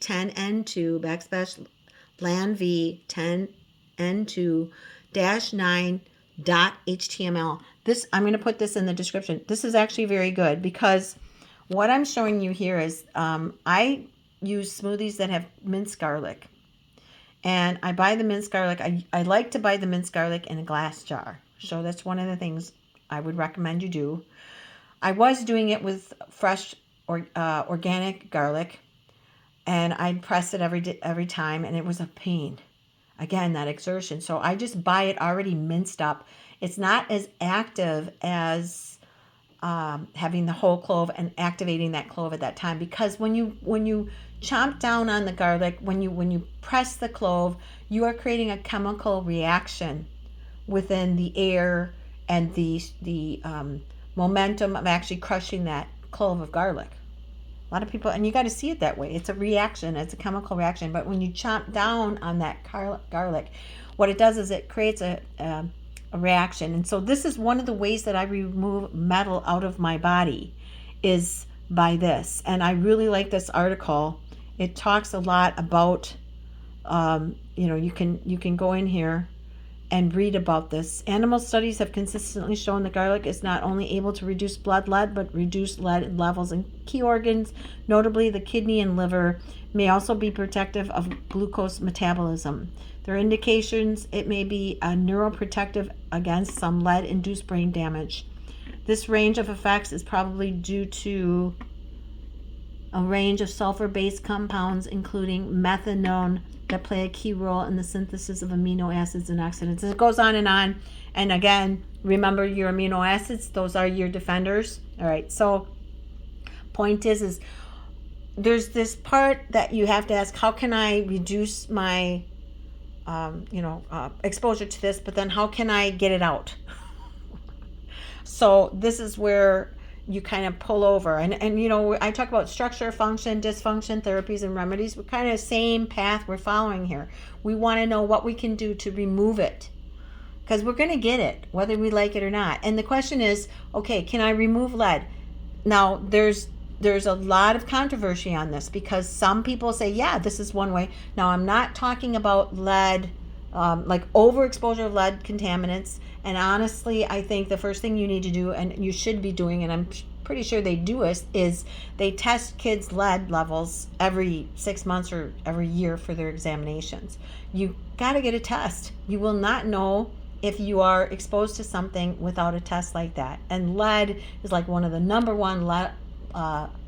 10N2 /LANV 10N2-9.html. This, I'm going to put this in the description. This is actually very good, because what I'm showing you here is I use smoothies that have minced garlic. And I buy the minced garlic. I like to buy the minced garlic in a glass jar. So that's one of the things I would recommend you do. I was doing it with fresh or organic garlic, and I'd press it every time, and it was a pain. Again, that exertion. So I just buy it already minced up. It's not as active as having the whole clove and activating that clove at that time, because when you chomp down on the garlic, when you press the clove, you are creating a chemical reaction within the air and the momentum of actually crushing that clove of garlic. A lot of people, and you got to see it that way. It's a reaction. It's a chemical reaction. But when you chomp down on that garlic, what it does is it creates a reaction. And so this is one of the ways that I remove metal out of my body, is by this. And I really like this article. It talks a lot about, you can go in here and read about this. Animal studies have consistently shown that garlic is not only able to reduce blood lead, but reduce lead levels in key organs, notably the kidney and liver. May also be protective of glucose metabolism. There are indications it may be a neuroprotective against some lead-induced brain damage. This range of effects is probably due to a range of sulfur-based compounds, including methanol, that play a key role in the synthesis of amino acids and oxidants. It goes on and on. And again, remember your amino acids, those are your defenders. All right, so point is there's this part that you have to ask, how can I reduce my exposure to this, but then how can I get it out? So this is where you kind of pull over. And I talk about structure, function, dysfunction, therapies, and remedies. We're kind of the same path we're following here. We want to know what we can do to remove it, because we're going to get it, whether we like it or not. And the question is, okay, can I remove lead? Now, there's a lot of controversy on this, because some people say, yeah, this is one way. Now, I'm not talking about lead, like overexposure of lead contaminants. And honestly, I think the first thing you need to do, and you should be doing, and I'm pretty sure they do, is they test kids' lead levels every 6 months or every year for their examinations. You got to get a test. You will not know if you are exposed to something without a test like that. And lead is like one of the number one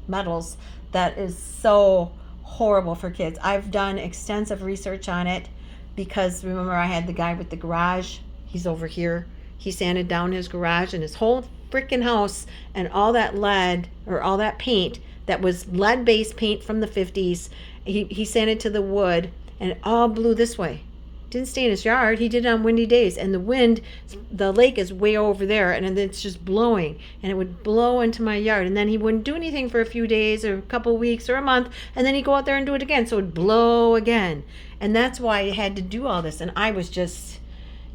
metals that is so horrible for kids. I've done extensive research on it, because remember, I had the guy with the garage. He's over here. He sanded down his garage and his whole freaking house, and all that lead, or all that paint that was lead-based paint from the 50s, he sanded to the wood, and it all blew this way. Didn't stay in his yard. He did it on windy days, and the lake is way over there, and it's just blowing, and it would blow into my yard, and then he wouldn't do anything for a few days or a couple of weeks or a month, and then he'd go out there and do it again, so it would blow again. And that's why I had to do all this, and I was just,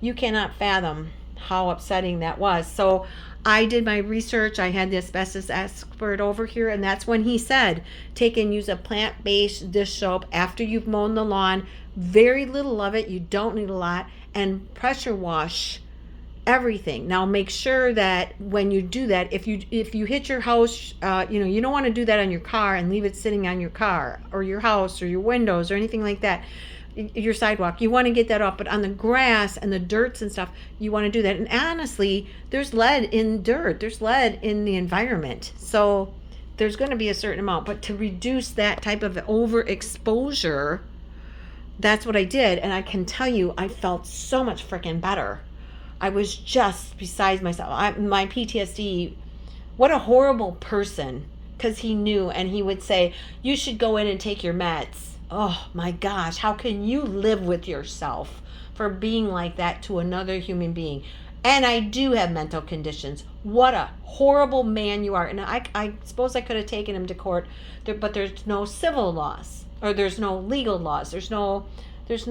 you cannot fathom how upsetting that was. So I did my research. I had the asbestos expert over here, and that's when he said, take and use a plant-based dish soap after you've mown the lawn. Very little of it, you don't need a lot, and pressure wash everything. Now make sure that when you do that, if you hit your house, you don't want to do that on your car and leave it sitting on your car or your house or your windows or anything like that, your sidewalk. You want to get that off, but on the grass and the dirts and stuff, you want to do that. And honestly, there's lead in dirt, there's lead in the environment, so there's going to be a certain amount. But to reduce that type of overexposure, that's what I did. And I can tell you, I felt so much freaking better. I was just besides myself. My PTSD, what a horrible person, because he knew, and he would say, you should go in and take your meds. Oh my gosh, how can you live with yourself for being like that to another human being? And I do have mental conditions. What a horrible man you are. And I suppose I could have taken him to court, but there's no civil laws, or there's no legal laws. There's no, he's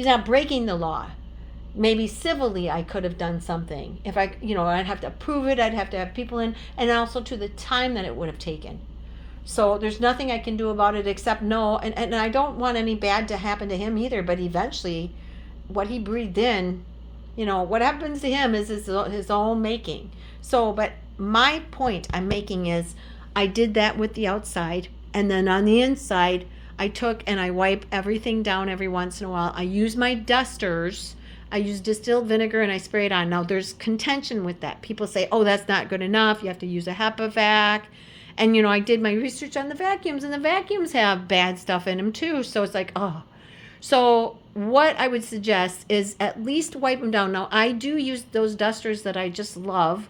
not breaking the law. Maybe civilly I could have done something. If I'd have to prove it, I'd have to have people in, and also to the time that it would have taken. So there's nothing I can do about it except know, and I don't want any bad to happen to him either, but eventually what he breathed in, what happens to him is his own making. So, but my point I'm making is, I did that with the outside, and then on the inside, I took and I wipe everything down every once in a while. I use my dusters. I use distilled vinegar and I spray it on. Now there's contention with that. People say, oh, that's not good enough. You have to use a HEPA vac. And, I did my research on the vacuums, and the vacuums have bad stuff in them too. So it's like, oh. So what I would suggest is at least wipe them down. Now, I do use those dusters that I just love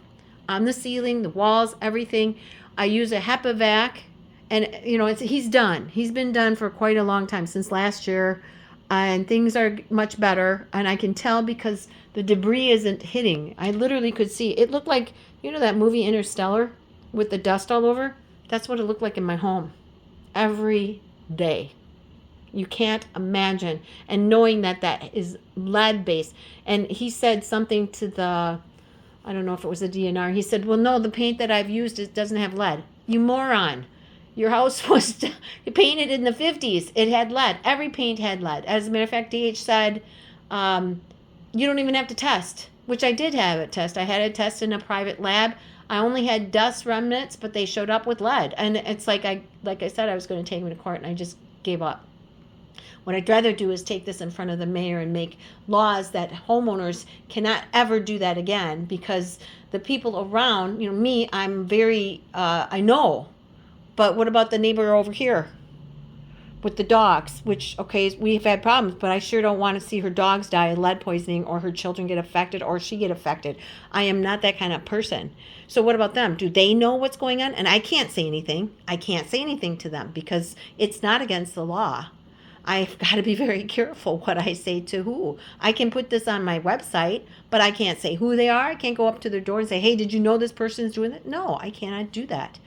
on the ceiling, the walls, everything. I use a HEPA vac, and, he's done. He's been done for quite a long time, since last year, and things are much better. And I can tell because the debris isn't hitting. I literally could see. It looked like, that movie Interstellar with the dust all over? That's what it looked like in my home every day. You can't imagine. And knowing that is lead based. And he said something to I don't know if it was the DNR. He said, well, no, the paint that I've used, it doesn't have lead. You moron. Your house was painted in the 50s. It had lead. Every paint had lead. As a matter of fact, DH said, you don't even have to test, which I did have a test. I had a test in a private lab. I only had dust remnants, but they showed up with lead. And it's like I said, I was going to take them to court, and I just gave up. What I'd rather do is take this in front of the mayor and make laws that homeowners cannot ever do that again, because the people around, me, I'm very, I know But what about the neighbor over here with the dogs? Which, okay, we've had problems, but I sure don't want to see her dogs die of lead poisoning, or her children get affected, or she get affected. I am not that kind of person. So what about them? Do they know what's going on? And I can't say anything. I can't say anything to them because it's not against the law. I've got to be very careful what I say to who. I can put this on my website, but I can't say who they are. I can't go up to their door and say, hey, did you know this person's doing it? No, I cannot do that.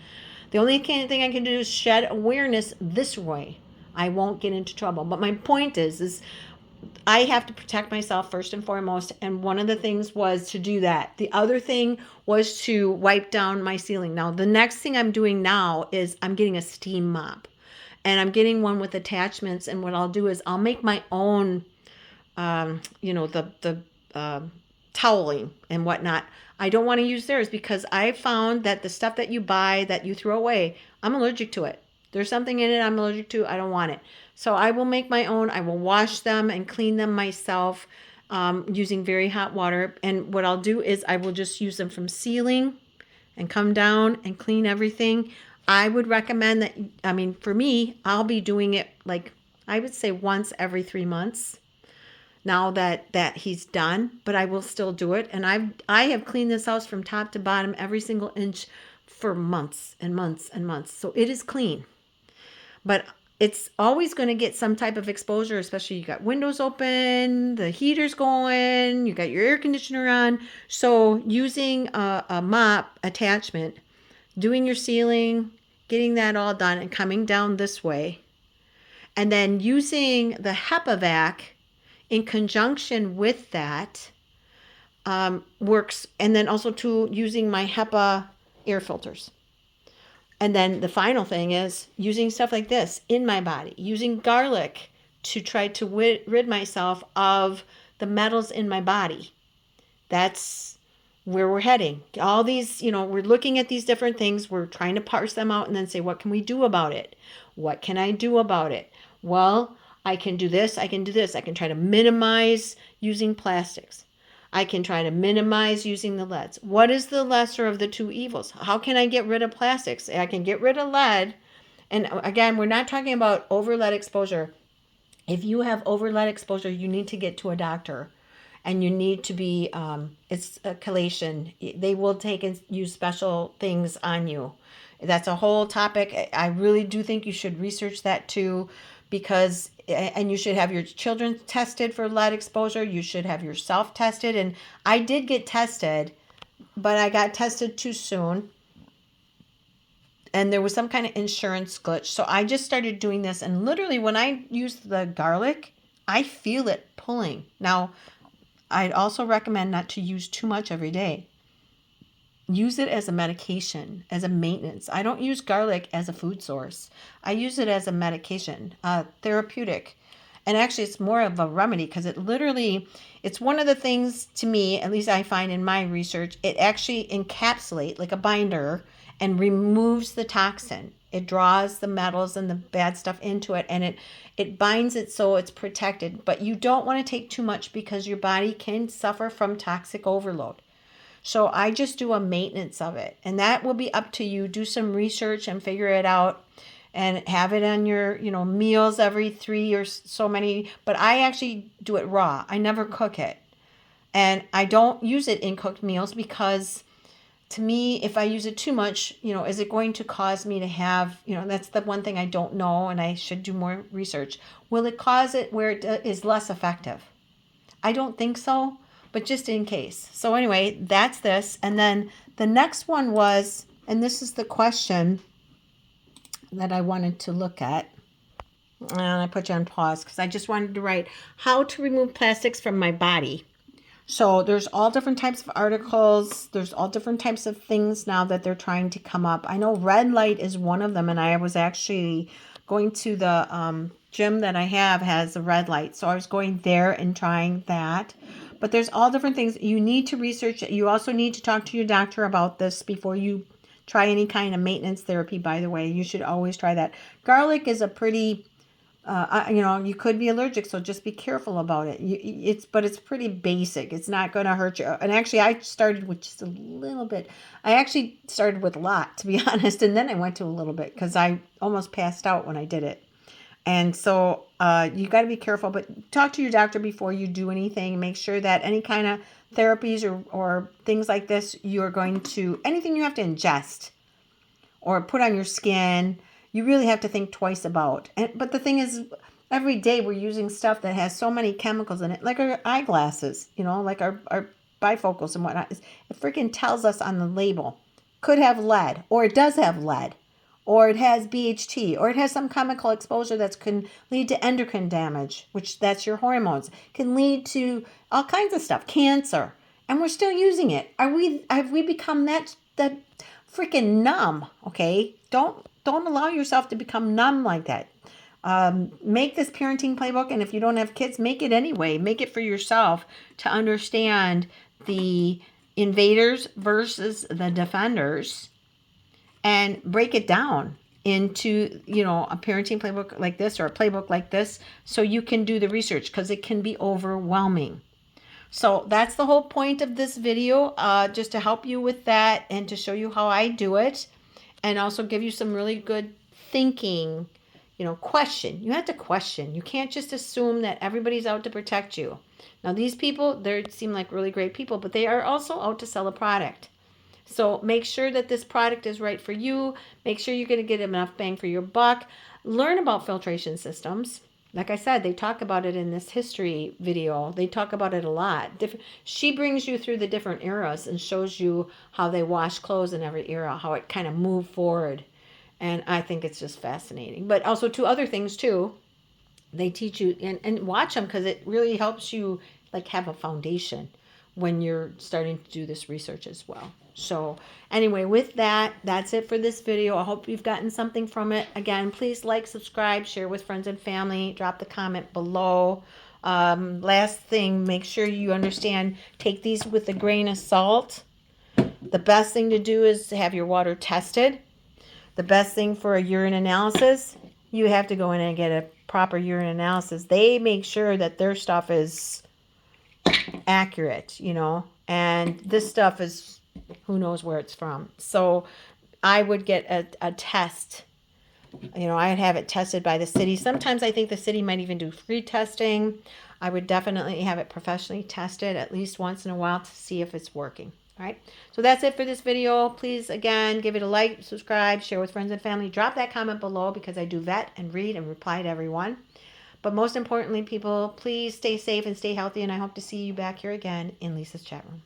The only thing I can do is shed awareness this way. I won't get into trouble. But my point is I have to protect myself first and foremost. And one of the things was to do that. The other thing was to wipe down my ceiling. Now, the next thing I'm doing now is I'm getting a steam mop. And I'm getting one with attachments. And what I'll do is I'll make my own, the toweling and whatnot. I don't want to use theirs because I found that the stuff that you buy that you throw away, I'm allergic to it. There's something in it I'm allergic to. I don't want it. So I will make my own. I will wash them and clean them myself using very hot water. And what I'll do is I will just use them from ceiling and come down and clean everything. I would recommend that, for me, I'll be doing it like, I would say once every 3 months now that he's done, but I will still do it. And I have cleaned this house from top to bottom, every single inch, for months and months and months. So it is clean. But it's always going to get some type of exposure, especially you got windows open, the heater's going, you got your air conditioner on. So using a mop attachment, doing your ceiling, getting that all done and coming down this way, and then using the HEPA vac in conjunction with that works. And then also to using my HEPA air filters. And then the final thing is using stuff like this in my body, using garlic to try to rid myself of the metals in my body. That's where we're heading. All these, we're looking at these different things. We're trying to parse them out and then say, what can we do about it? What can I do about it? Well, I can do this. I can do this. I can try to minimize using plastics. I can try to minimize using the leads. What is the lesser of the two evils? How can I get rid of plastics? I can get rid of lead. And again, we're not talking about over lead exposure. If you have over lead exposure, you need to get to a doctor. And you need to be, it's a chelation. They will take and use special things on you. That's a whole topic. I really do think you should research that too, because, and you should have your children tested for lead exposure. You should have yourself tested. And I did get tested, but I got tested too soon. And there was some kind of insurance glitch. So I just started doing this. And literally when I use the garlic, I feel it pulling. Now, I'd also recommend not to use too much every day. Use it as a medication, as a maintenance. I don't use garlic as a food source. I use it as a medication, therapeutic. And actually, it's more of a remedy because it's one of the things to me, at least I find in my research, it actually encapsulates like a binder and removes the toxin. It draws the metals and the bad stuff into it, and it binds it so it's protected. But you don't want to take too much because your body can suffer from toxic overload. So I just do a maintenance of it, and that will be up to you. Do some research and figure it out and have it on your, meals every 3 or so many. But I actually do it raw. I never cook it. And I don't use it in cooked meals because to me, if I use it too much, is it going to cause me to have, that's the one thing I don't know, and I should do more research. Will it cause it where it is less effective? I don't think so, but just in case. So anyway, that's this. And then the next one was, and this is the question that I wanted to look at. And I put you on pause because I just wanted to write how to remove plastics from my body. So there's all different types of articles. There's all different types of things now that they're trying to come up. I know red light is one of them, and I was actually going to the gym that I have has a red light. So I was going there and trying that. But there's all different things. You need to research it. You also need to talk to your doctor about this before you try any kind of maintenance therapy, by the way. You should always try that. Garlic is a pretty You could be allergic, so just be careful about it. But it's pretty basic. It's not going to hurt you. And actually, I started with just a little bit. I actually started with a lot, to be honest, and then I went to a little bit because I almost passed out when I did it. And so you got to be careful, but talk to your doctor before you do anything. Make sure that any kind of therapies or things like this, anything you have to ingest or put on your skin, you really have to think twice about. But the thing is, every day we're using stuff that has so many chemicals in it, like our eyeglasses, like our bifocals and whatnot. It freaking tells us on the label. Could have lead, or it does have lead, or it has BHT, or it has some chemical exposure that can lead to endocrine damage, which that's your hormones, can lead to all kinds of stuff, cancer, and we're still using it. Have we become that freaking numb? Okay, don't allow yourself to become numb like that. Make this parenting playbook, and if you don't have kids, make it anyway. Make it for yourself to understand the invaders versus the defenders, and break it down into a parenting playbook like this or a playbook like this, so you can do the research, because it can be overwhelming. So that's the whole point of this video, just to help you with that and to show you how I do it, and also give you some really good thinking. Question. You have to question. You can't just assume that everybody's out to protect you. Now, these people, they seem like really great people, but they are also out to sell a product. So make sure that this product is right for you. Make sure you're going to get enough bang for your buck. Learn about filtration systems. Like I said, they talk about it in this history video. They talk about it a lot. She brings you through the different eras and shows you how they wash clothes in every era, how it kind of moved forward. And I think it's just fascinating. But also two other things too. They teach you, and watch them, because it really helps you like have a foundation when you're starting to do this research as well. So anyway, with that, that's it for this video. I hope you've gotten something from it. Again, please like, subscribe, share with friends and family, drop the comment below. Last thing, make sure you understand, take these with a grain of salt. The best thing to do is to have your water tested. The best thing for a urine analysis, you have to go in and get a proper urine analysis. They make sure that their stuff is accurate, and this stuff is, who knows where it's from. So I would get a test. I'd have it tested by the city. Sometimes I think the city might even do free testing. I would definitely have it professionally tested at least once in a while to see if it's working. All right, so that's it for this video. Please, again, give it a like, subscribe, share with friends and family. Drop that comment below, because I do vet and read and reply to everyone. But most importantly, people, please stay safe and stay healthy, and I hope to see you back here again in Lisa's chat room.